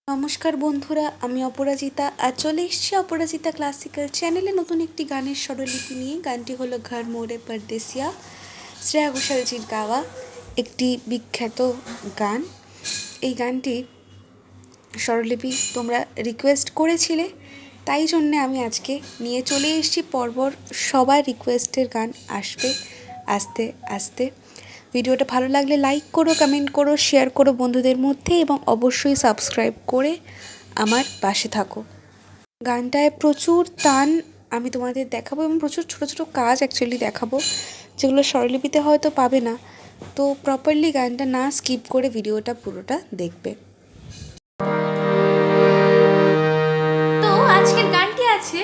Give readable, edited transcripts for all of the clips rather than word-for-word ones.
নমস্কার বন্ধুরা, আমি অপরাজিতা। আর চলে এসেছি অপরাজিতা ক্লাসিক্যাল চ্যানেলে নতুন একটি গানের স্বরলিপি নিয়ে। গানটি হলো ঘর মোরে পরদেসিয়া, শ্রেয়া ঘোষালজির গাওয়া একটি বিখ্যাত গান। এই গানটির স্বরলিপি তোমরা রিকোয়েস্ট করেছিলে, তাই জন্যে আমি আজকে নিয়ে চলে এসেছি। পরপর সবার রিকোয়েস্টের গান আসবে আস্তে আস্তে। ভিডিওটা ভালো লাগলে লাইক করো, কমেন্ট করো, শেয়ার করো বন্ধুদের মধ্যে এবং অবশ্যই সাবস্ক্রাইব করে আমার পাশে থাকো। গানটায় প্রচুর তান আমি তোমাদের দেখাবো এবং প্রচুর ছোট ছোট কাজ অ্যাকচুয়ালি দেখাবো, যেগুলো স্বরলিপিতে হয়তো পাবে না। তো প্রপারলি গানটা না স্কিপ করে ভিডিওটা পুরোটা দেখবে। তো আজকের গানটি আছে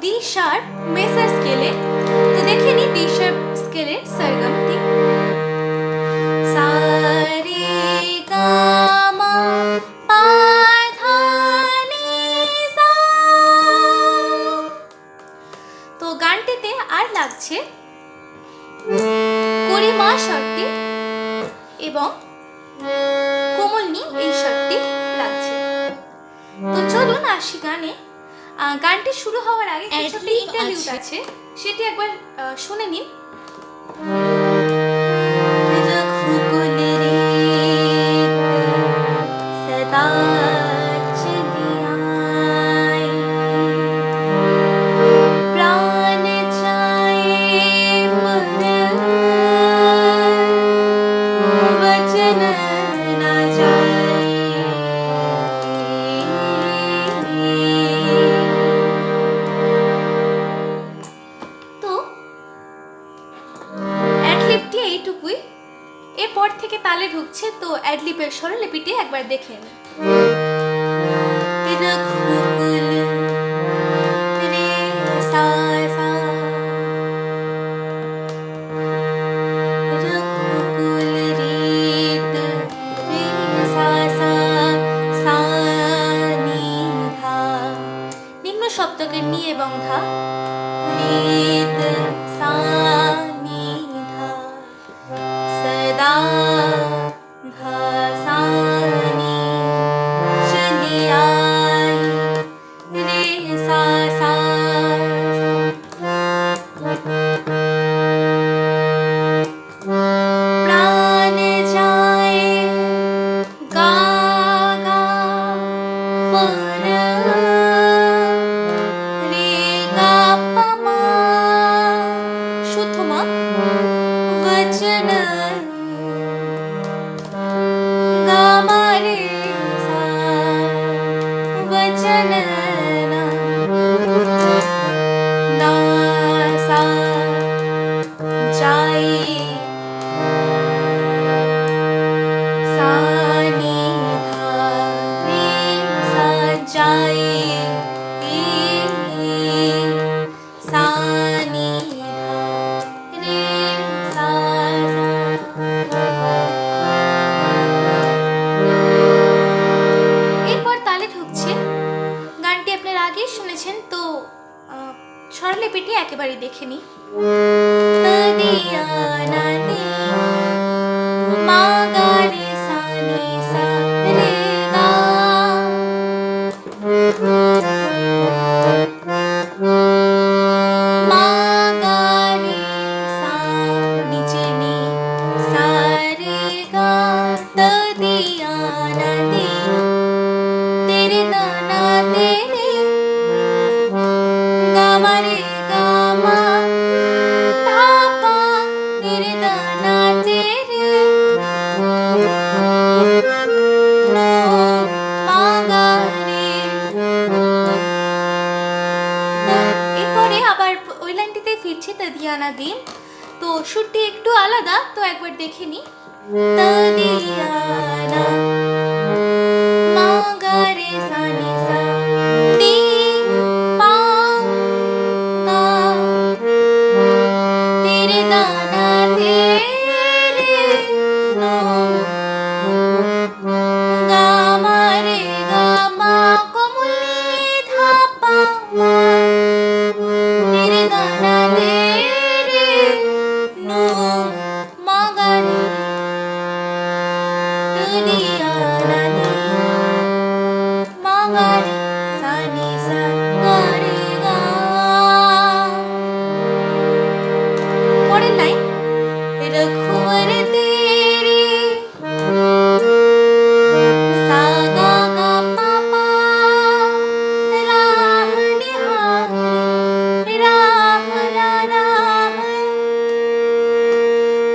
ডি শার্প মেজর স্কেলে। তো দেখে নি ডি শার্প স্কেলের সরগমটি। তো গানটিতে আর লাগছে গরিমা স্বরটি এবং কোমলনি এই স্বরটি লাগছে। তো চলুন আসি গানে। গানটি শুরু হওয়ার আগে ছোট্ট ইন্টারভিউ আছে, সেটি একবার শুনে নিন। এইটুকুই, এরপর থেকে তালে ঢুকছে। তো অ্যাডলিপের স্বরলিপিটি একবার দেখে নিন। নিম্ন সপ্তকের নি এবং ধা, শুনেছেন। তো স্বরলিপিটি একেবারে দেখে নি। ফিরছে তদিয়ানা দিন। তো সুরটি একটু আলাদা, তো একবার দেখে নি। তদিয়ানা মা গা রে সা নি সা তি পা গা তেরে দানা তেরে নো গা মা রে গা মা কোমলি ধা পা মা তেরে দানা গা রে সা নি সা গা রে গা। পরের লাইন रखुवर तेरे सा गा गा पा पा राह निहारे राह रा राह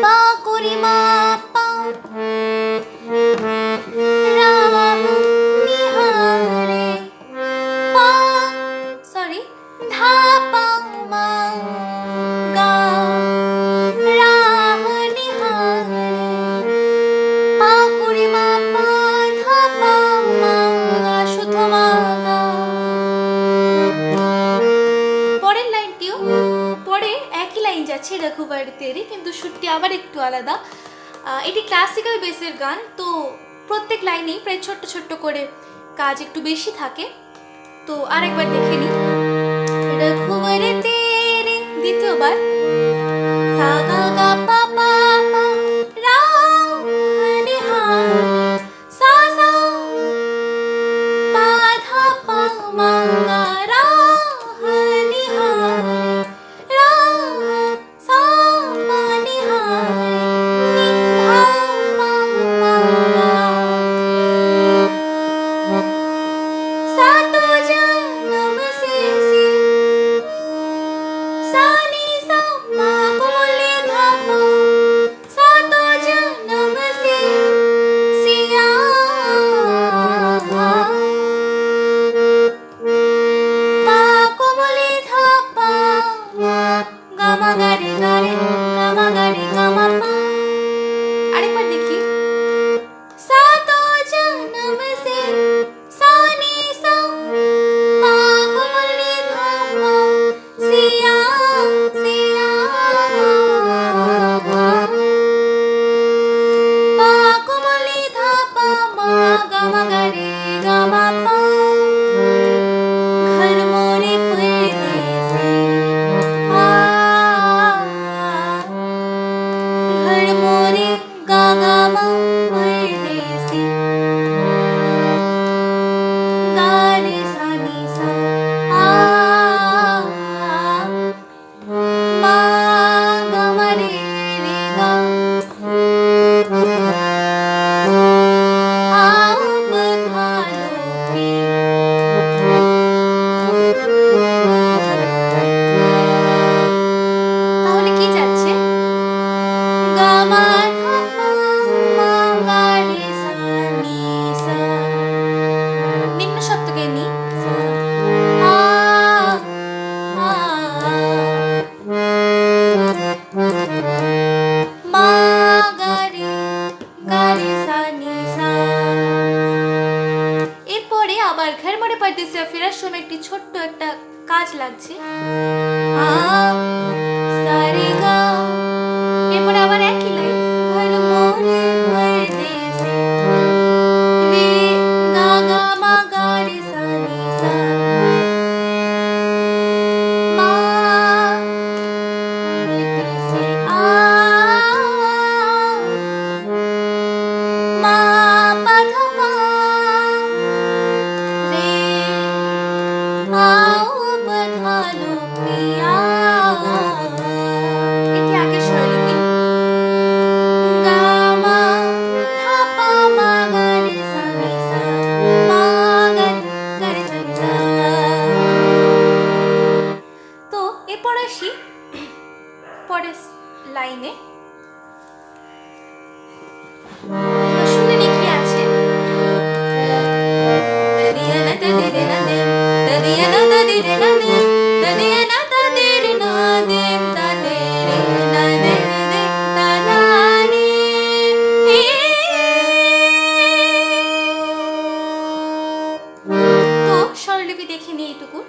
पा कुरी मा पा राह निहारे पा सॉरी धा पा मा गा राह निहारे पा कुरी मा पा धा पा मा গা শুদ্ধ মা গা। পরের লাইনটিও পরে একই লাইন যাচ্ছে রঘুবার তেরি, কিন্তু সুরটি আবার একটু আলাদা। এটি ক্লাসিক্যাল বেসের গান, তো প্রত্যেক লাইনেই প্রায় ছোট্ট ছোট্ট করে কাজ একটু বেশি থাকে। তো আরেকবার দেখে নিই। রঘুবার তেরি দ্বিতীয়বার सा गा गा पा पा पा राह निहारे सा सा पा धा पा मा गा राह निहारे राह सा पा निहारे नि धा पा मा गा। सातो जन्म से सी सा नि सा मा कोमले धा पा सातो जन्म से सिया पा कोमले धा पा मा गा मा गा रे गा रे गा मा गा रे गा मा पा। আরেকবার দেখি। सातो जन्म से सा नि सा पा कोमले धा पा सिया सिया पा कोमले धा पा मा गा मा गा रे गा मा पा। घर मोरे परदेसी घर मोरे गा गा मा परदेसी गा रे सा नि सा मा गा मा रे रे गा। आओ बधा लो তাহলে কি যাচ্ছে? গা মা ধা পা মা গা রে সা নি সা নিম্ন সপ্তকে নি সা আ আ মা গা রে সা নি সা। এরপরে আবার ঘর মোরে পরদেসিয়া ফেরার সময় একটি ছোট্ট একটা কাজ লাগছে। আ সা রে গা। এরপরে আবার একই লাইন ঘর মোরে পরদেসি রে গা গা মা গা রে সা নি সা মা পরদেসি আ মা পা ধা পা রে आओ बधा लो पिया। এটি আগে স্বরলিপি। গা মা ধা পা মা গা রে সা নি সা মা গা রে সা নি সা। তো এরপর আসি পরের লাইনে। শুনে নি কি আছে। তদিয়ানা তদিরেনা দেম তদিয়ানা তদিরেনা দেম তদিয়ানা তদিরেনা দেম তদিরেনা দেম দেম তনানি। তো স্বরলিপি দেখে নিই এইটুকু।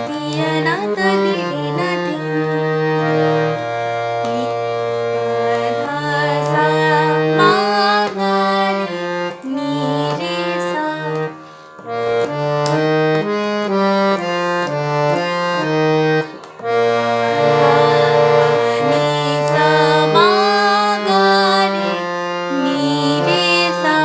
তদিয়ানা তদিরেনা দেম নি পা ধা সা মা গা রে নি রে সা নি সা নি রে সা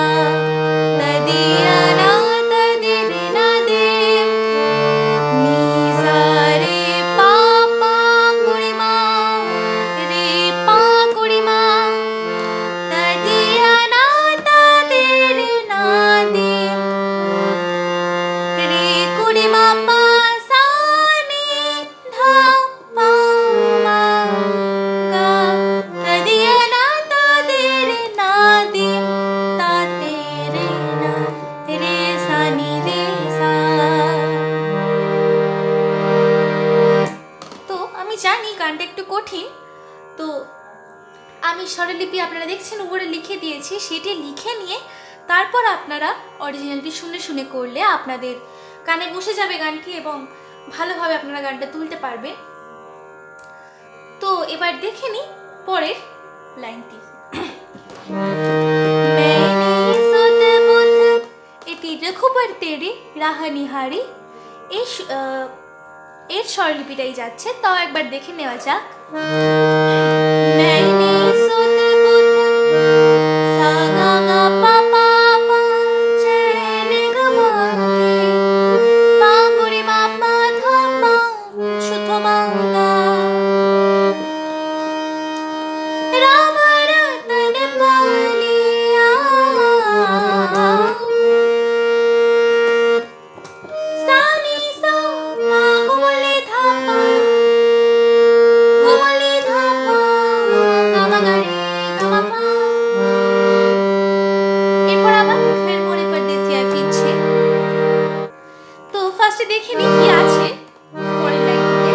স্বরলিপি আপনারা দেখছেন উপরে লিখে দিয়েছি, সেটি লিখে নিয়ে তারপর আপনারা অরিজিনালটি শুনে শুনে করলে আপনাদের কানে বসে যাবে গানটি এবং ভালোভাবে আপনারা গানটা তুলতে পারবেন। তো এবার দেখে নিই পরের লাইনটি। এটি রঘুবর তেরি রাহ নিহারি, এর স্বরলিপিটাই যাচ্ছে, তাও একবার দেখে নেওয়া যাক। এরপর আবার ঘর মোড়ে পরদেসিয়া ফিরছে। তো ফার্স্টে দেখে নিই কি আছে পরের লাইনটিতে।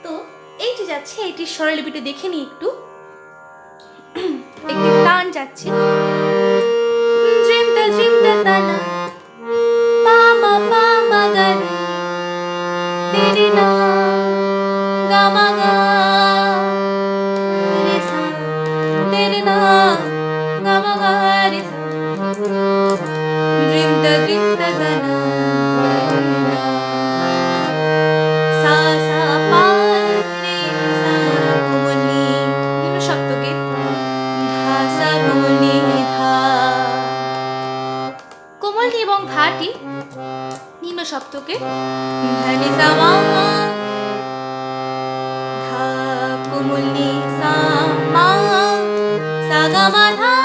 তো এইটি যাচ্ছে, এইটির স্বরলিপিটা দেখে নিই একটু। একটি টান যাচ্ছে, জিমটা জিমটা টানা পামা পামা গারে তেরি না গামা গা রে সা তেরি না গামা গা রে সা জিমটা জিমটা টানা সা সা পা রে সা কোমলি নিম্ন সপ্তকে ধা সা কোমলি ধা, কোমলটি এবং ধাটি নিম্ন সপ্তকে ধনি সা মা ধা কোমলি সা মা সা গা মা ধা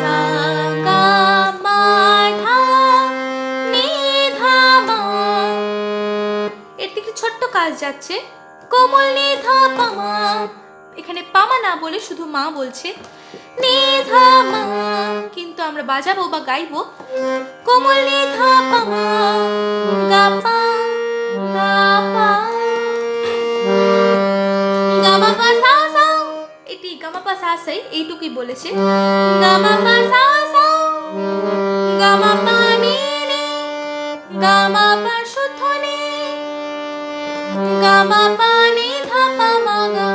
সা গা মা ধা নি ধা মা। এর থেকে ছোট্ট কাজ যাচ্ছে, কোমল নি ধা পা মা, এখানে পামা না বলে শুধু মা বলছে নি ধা মা, কিন্তু আমরা বাজাবো বা গাইবো কোমল নি ধা পা মা গা পা গা পা গা মা পা সা সা, এটি গা মা পা সা সাই এইটুকুই বলেছে, গা মা পা সা সা গা মা পা নি নি গা মা পা শুদ্ধ নি গা মা পা নি ধা পা মা গা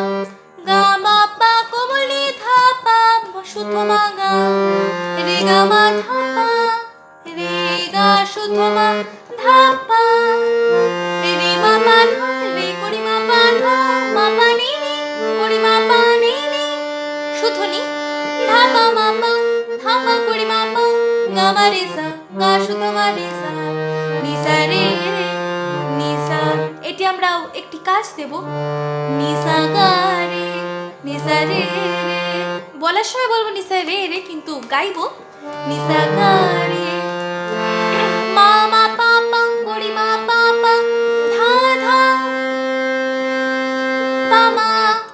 গা মা পা কোমল নি ধা পা শুদ্ধ মা গা রে গা মা ধা পা রে গা শুদ্ধ মা ধা পা রে মা পা ধা রে করি মা পা ধা মা পা নি নি করি মা পা নি নি শুদ্ধ নি ধা পা মা পা ধা পা করি মা পা গা মা রে সা গা শুদ্ধ মা রে সা নি সা রে রে নি সা। এটি আমরা একটি কাজ দেব, নি সা গা রে নি সা রে রে, বলার সময় বলবো নি সা রে রে, কিন্তু গাইবো নি সা গা রে মা মা পা পা করি মা পা পা ধা ধা পা মা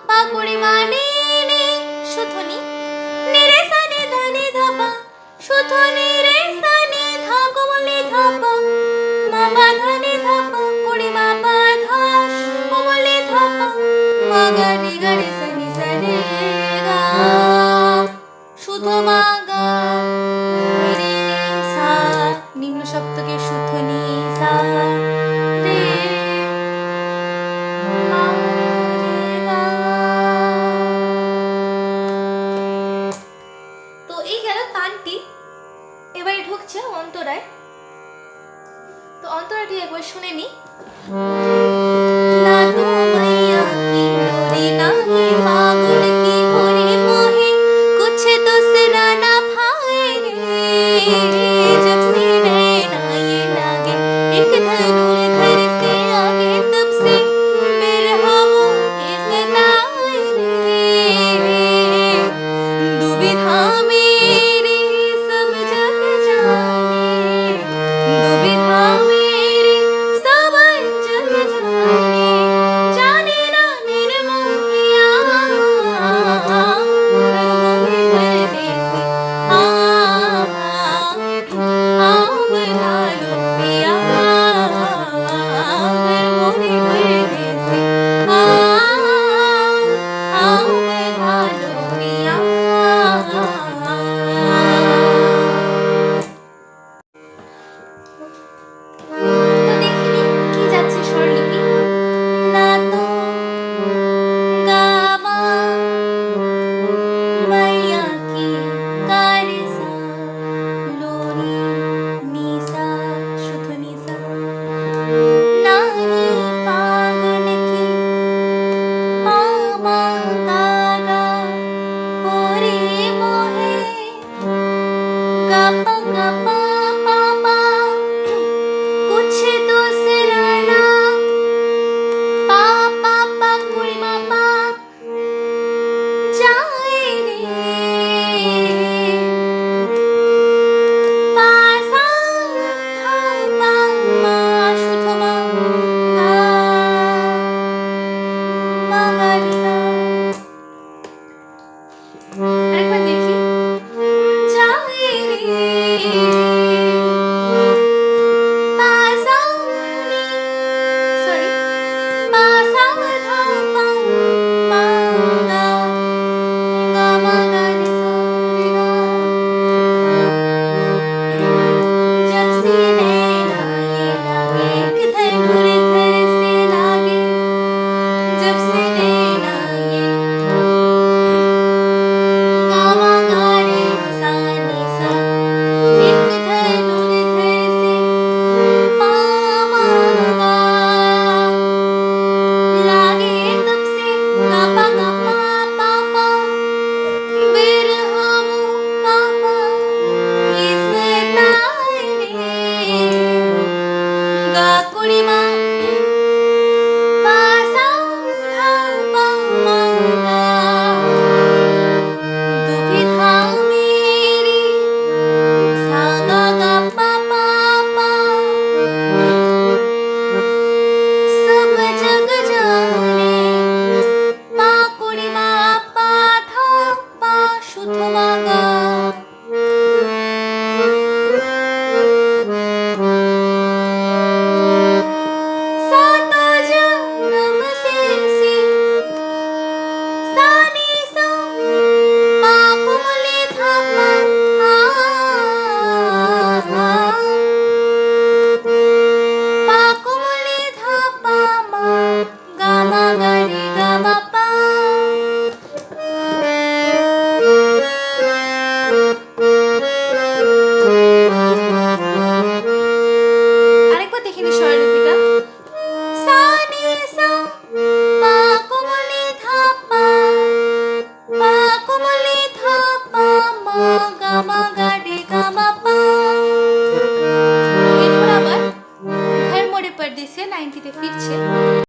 পা করি মা নি নি শুদ্ধ নি নি রে সা নি ধা নি ধা পা শুদ্ধ নি রে সা নি ধা কোমল নি ধা পা মা পা ধা নি ধা পা করি মা পা ধা কোমল নি ধা পা মা গা রে সা নি সা রে গা শুদ্ধ মা গা রে সা, নিম্ন সপ্তকে শুদ্ধ নি সা রে মা রে গা। তো এই গেল তানটি, এবারে ঢুকছে অন্তরায়। তো অন্তরাটি একবার শুনে নি। না তো मैया की डोरी ना है फागुन की होरी मोहे कुछ दूसरा ना भाए रे, जब से नैना ये लागे एक धनुर्धर से आगे, तब से बिरहा मोहे सताए रे, दुविधा मेरे कुड़ी मा पा सा धा पा मा गा दुखी था मेरी सा गा गा पा पा पा सब जग जाने पा कुड़ी मा पा धा पा शुद्ध मा गा साता जन्म से सी सा नी सा पा कुमले धा पा पा कुमले धा पा मा गा मा गा रे गा मा पा আরেকবার দেখে নি স্বরলিপিটা সা নি সা পা কোমলে ধা পা পা কোমলে ধা পা মা গা মা গা রে গা মা পা। এরপর আবার ঘর মোড়ে পরদেসিয়া 90 তে ফিরছে।